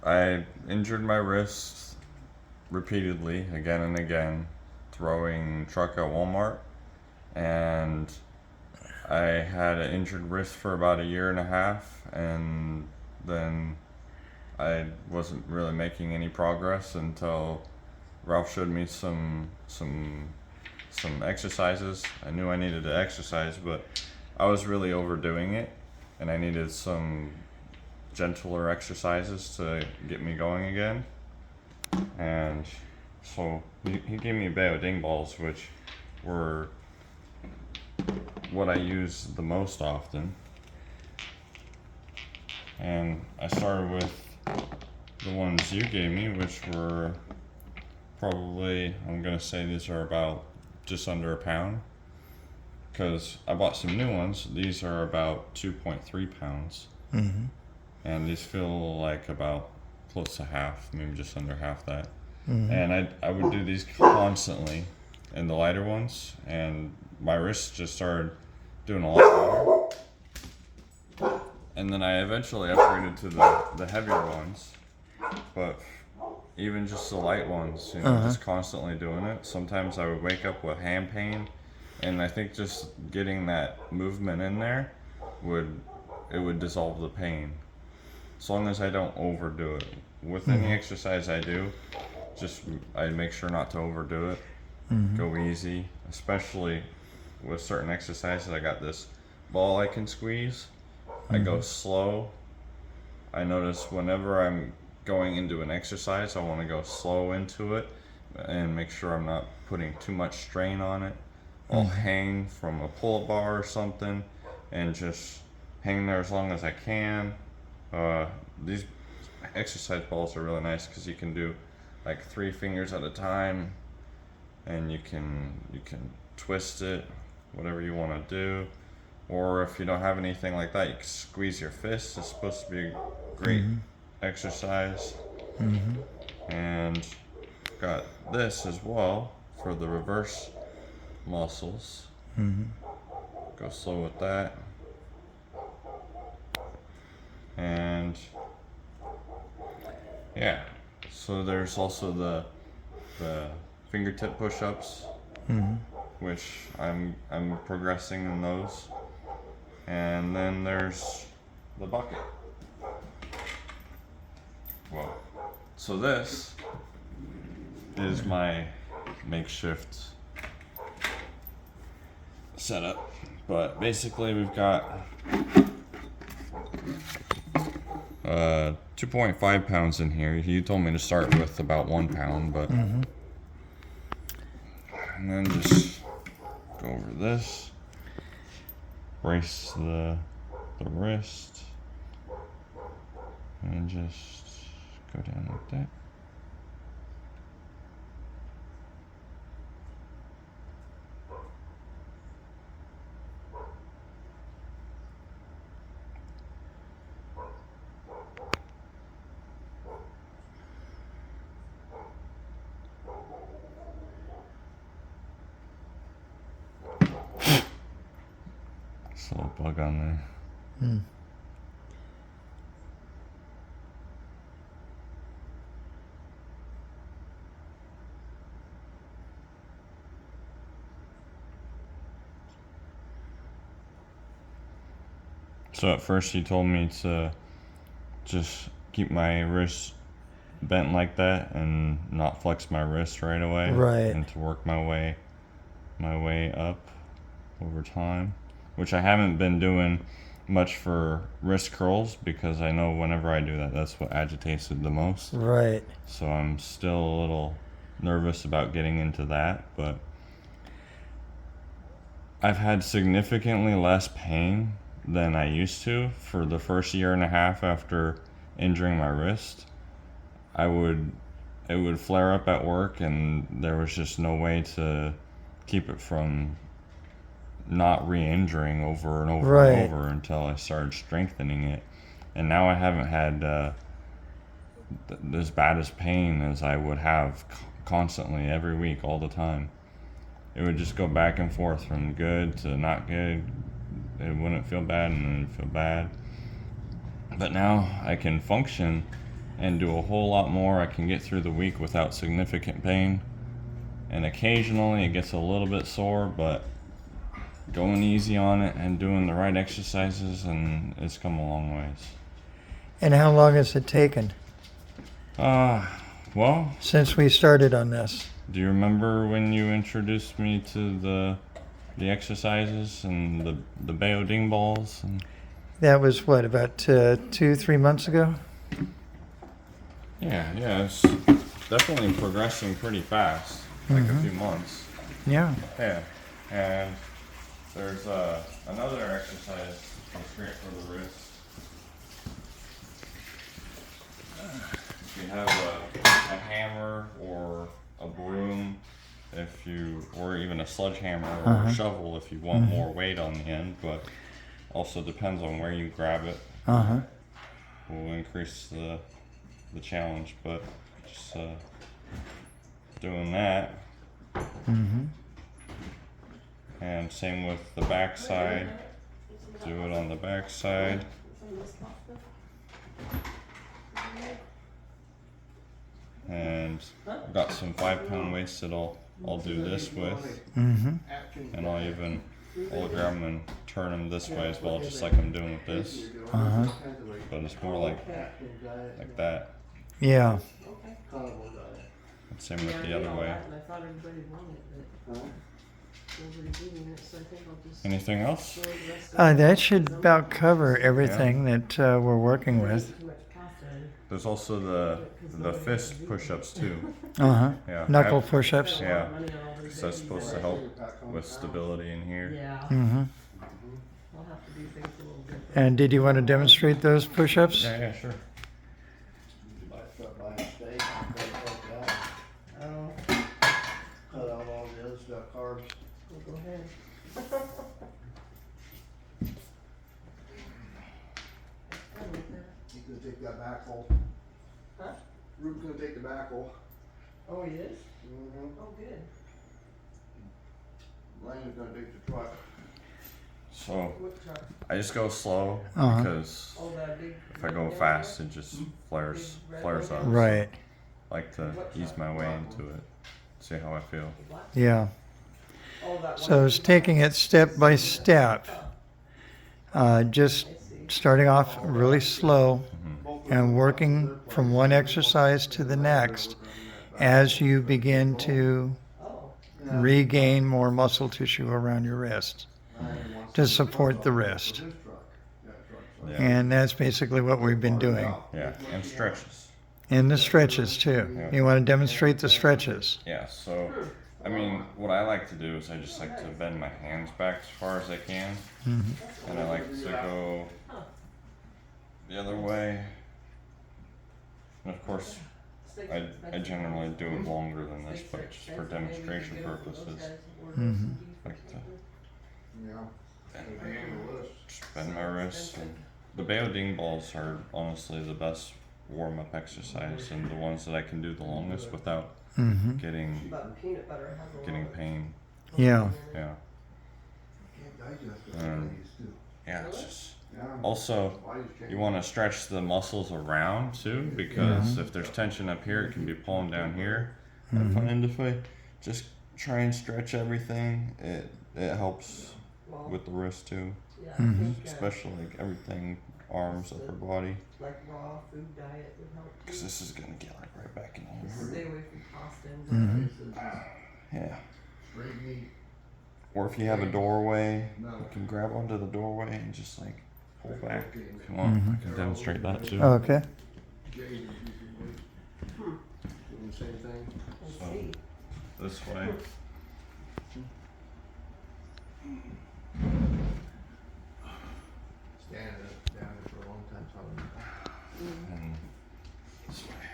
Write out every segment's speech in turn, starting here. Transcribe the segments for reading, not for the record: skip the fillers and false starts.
I injured my wrist repeatedly, again and again, throwing truck at Walmart, and I had an injured wrist for about a year and a half, and then I wasn't really making any progress until Ralph showed me some exercises. I knew I needed to exercise, but I was really overdoing it, and I needed some gentler exercises to get me going again. And so he gave me a bag of ding balls, which were what I use the most often. And I started with the ones you gave me, which were probably, I'm gonna say these are about just under a pound, because I bought some new ones. These are about 2.3 pounds, and these feel like about close to half, maybe just under half that. And I would do these constantly in the lighter ones, and my wrists just started doing a lot better. And then I eventually upgraded to the heavier ones, but even just the light ones, just constantly doing it. Sometimes I would wake up with hand pain, and I think just getting that movement in there would dissolve the pain, as long as I don't overdo it. With any exercise I do, I make sure not to overdo it. Go easy, especially with certain exercises. I got this ball I can squeeze. I go slow. I notice whenever I'm going into an exercise, I want to go slow into it and make sure I'm not putting too much strain on it. I'll hang from a pull-up bar or something and just hang there as long as I can. These exercise balls are really nice because you can do like 3 fingers at a time, and you can twist it, whatever you want to do. Or if you don't have anything like that, you can squeeze your fist. It's supposed to be a great exercise. And got this as well for the reverse muscles. Go slow with that. And yeah, so there's also the fingertip push-ups, which I'm progressing in those. And then there's the bucket. Whoa. So this is my makeshift setup, but basically we've got 2.5 pounds in here. You told me to start with about 1 pound, but and then just go over this, brace the wrist, and just go down like that. Just a little bug on there. So at first he told me to just keep my wrist bent like that and not flex my wrist right away. Right. And to work my way up over time, which I haven't been doing much for wrist curls, because I know whenever I do that, that's what agitates it the most. Right. So I'm still a little nervous about getting into that, but I've had significantly less pain than I used to for the first year and a half after injuring my wrist. It would flare up at work, and there was just no way to keep it from not re-injuring over and over and over until I started strengthening it. And now I haven't had as bad as pain as I would have constantly every week, all the time. It would just go back and forth from good to not good. It wouldn't feel bad and then it'd feel bad. But now I can function and do a whole lot more, I can get through the week without significant pain. And occasionally it gets a little bit sore, but going easy on it and doing the right exercises, and it's come a long ways. And how long has it taken Well, since we started on this? do you remember when you introduced me to the exercises and the Bayo ding balls? And That was what, about 2-3 months ago? yeah, it's definitely progressing pretty fast, like a few months. Yeah. Yeah, and there's another exercise that's great for the wrist. If you have a hammer or a broom, or even a sledgehammer or a shovel if you want more weight on the end, but also depends on where you grab it. Will increase the challenge, but just doing that. And same with the back side. Do it on the back side. And I've got some 5-pound weights that I'll do this with. And I'll grab them and turn them this way as well, just like I'm doing with this. But it's more like that. Yeah. And same with the other way. Anything else? That should about cover everything that we're working with. There's also the fist push-ups too. Yeah, Knuckle push-ups. Yeah, because that's supposed to help with stability in here. And did you want to demonstrate those push-ups? Yeah, sure. Cut out all the other stuff, carbs. Go ahead. He's gonna take that backhoe. Huh? Ruben's gonna take the backhoe. Oh, he is? Mm-hmm. Oh, good. Lane's gonna take the truck. So What truck? I just go slow because Oh, that big. if I go fast, it just flares up. Right. I like to ease my way into it. See how I feel. Yeah. Oh, that So it's taking it step by step. Just starting off really slow and working from one exercise to the next as you begin to regain more muscle tissue around your wrist to support the wrist. Yeah. And that's basically what we've been doing. Yeah, and stretches. And the stretches too. You want to demonstrate the stretches? Yeah, so I mean, what I like to do is I just like to bend my hands back as far as I can, and I like to go the other way. And of course, I generally do it longer than this, but just for demonstration purposes, I like to bend my wrists. And the Bayo ding balls are honestly the best warm-up exercise and the ones that I can do the longest without getting pain. Yeah. Yeah. Yeah, it's just also you want to stretch the muscles around too, because if there's tension up here, it can be pulling down here. And if I just try and stretch everything, it helps with the wrist too, especially like everything, arms, upper body. Like raw food diet would help. Because this is gonna get like right back in here. Stay away from pasta and Yeah. Or if you have a doorway, you can grab onto the doorway and just like pull back. If you want, I can demonstrate that too. Okay. Same thing. So this way. Standing down there for a long time, And this way.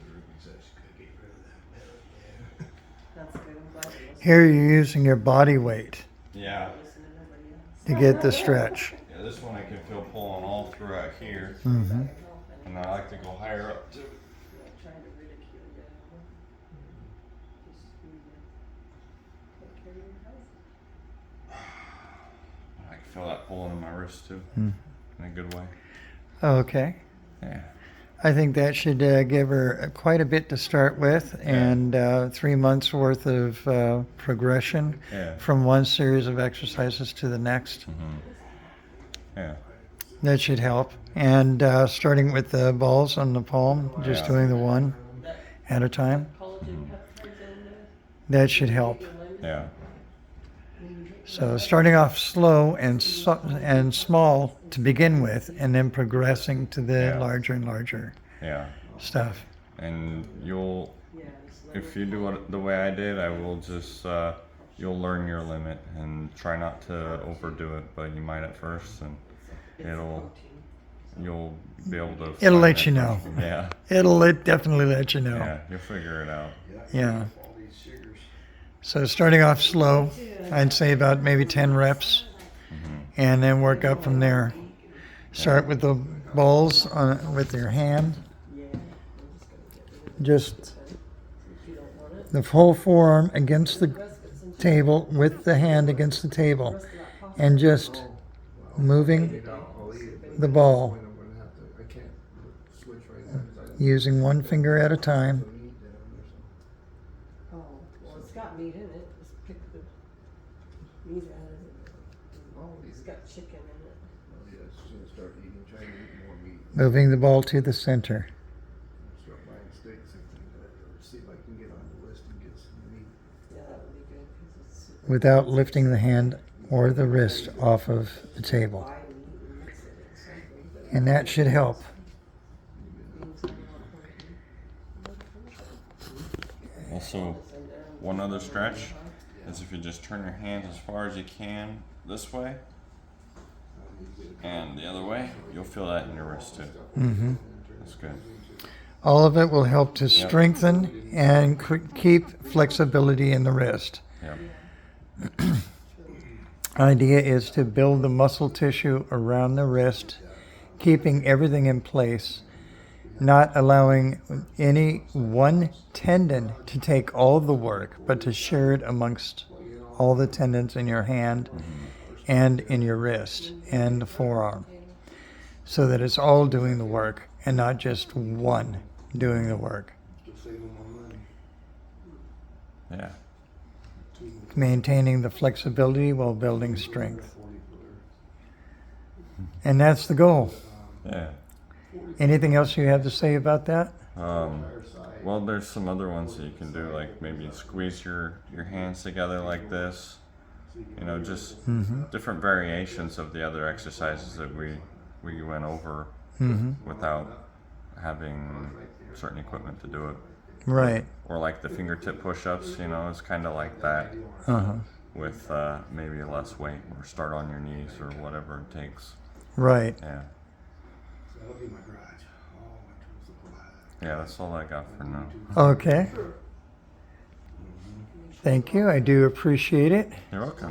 Ruben says she could get rid of that metal there. That's good. I'm glad you listened. Here you're using your body weight Yeah. Listen to nobody else. to get the stretch. Yeah, this one I can feel pulling all throughout here. Mm-hmm. And I like to go higher up too. Trying to ridicule you. Just take care of your health. I can feel that pulling in my wrist too. In a good way. Okay. Yeah. I think that should give her quite a bit to start with, and 3 months worth of progression Yeah. from one series of exercises to the next. Yeah. That should help. And starting with the balls on the palm, just Yeah. doing the one at a time, Collagen peptides in there. that should help. Yeah. So starting off slow and small to begin with, and then progressing to the Yeah. larger and larger Yeah. stuff. And you'll, Yeah, just let if her you do it the way I did, I will just, you'll learn your limit and try not to overdo it, but you might at first, and you'll be able to. It'll find let that you know. first one. Yeah. Definitely let you know. Yeah. You'll figure it out. Yeah. All these sugars. So starting off slow, I'd say about maybe 10 reps, and then work up from there. Start with the balls with your hand, Yeah, I'm just gonna get rid of it just if you don't want it. the whole forearm against the Rest of it since you table with the hand against the table, rest of that pasta. and just moving the ball I'm gonna have to, I can't switch right now because I don't. using one finger at a time. Oh, well, it's got meat in it. Just pick the meat out of it. Oh, It's got chicken in it. Yeah, she's gonna start eating, trying to eat more meat. Moving the ball to the center Start buying steaks and things like that, or see if I can get on the list and get some meat. Yeah, that would be good because it's super without lifting the hand or the wrist off of the table. dry and meat and mix it in something. But And that should help. beans are not healthy. Also, one other stretch is if you just turn your hands as far as you can this way and the other way, you'll feel that in your wrist too. Hmm. That's good. All of it will help to strengthen and keep flexibility in the wrist. Yep. Idea is to build the muscle tissue around the wrist, keeping everything in place, not allowing any one tendon to take all the work, but to share it amongst all the tendons in your hand and in your wrist and the forearm, so that it's all doing the work and not just one doing the work. Still saving more money. Yeah. Maintaining the flexibility while building strength. And that's the goal. Yeah. Anything else you have to say about that? Well, there's some other ones that you can do, like maybe squeeze your hands together like this. You know, just different variations of the other exercises that we went over without having certain equipment to do it. Right. Or like the fingertip push-ups, you know, it's kind of like that Uh-huh. with maybe less weight, or start on your knees or whatever it takes. Right. Yeah. That'll be my garage. Oh, my tools look alive. Yeah, that's all I got for now. Okay. Thank you. I do appreciate it. You're welcome.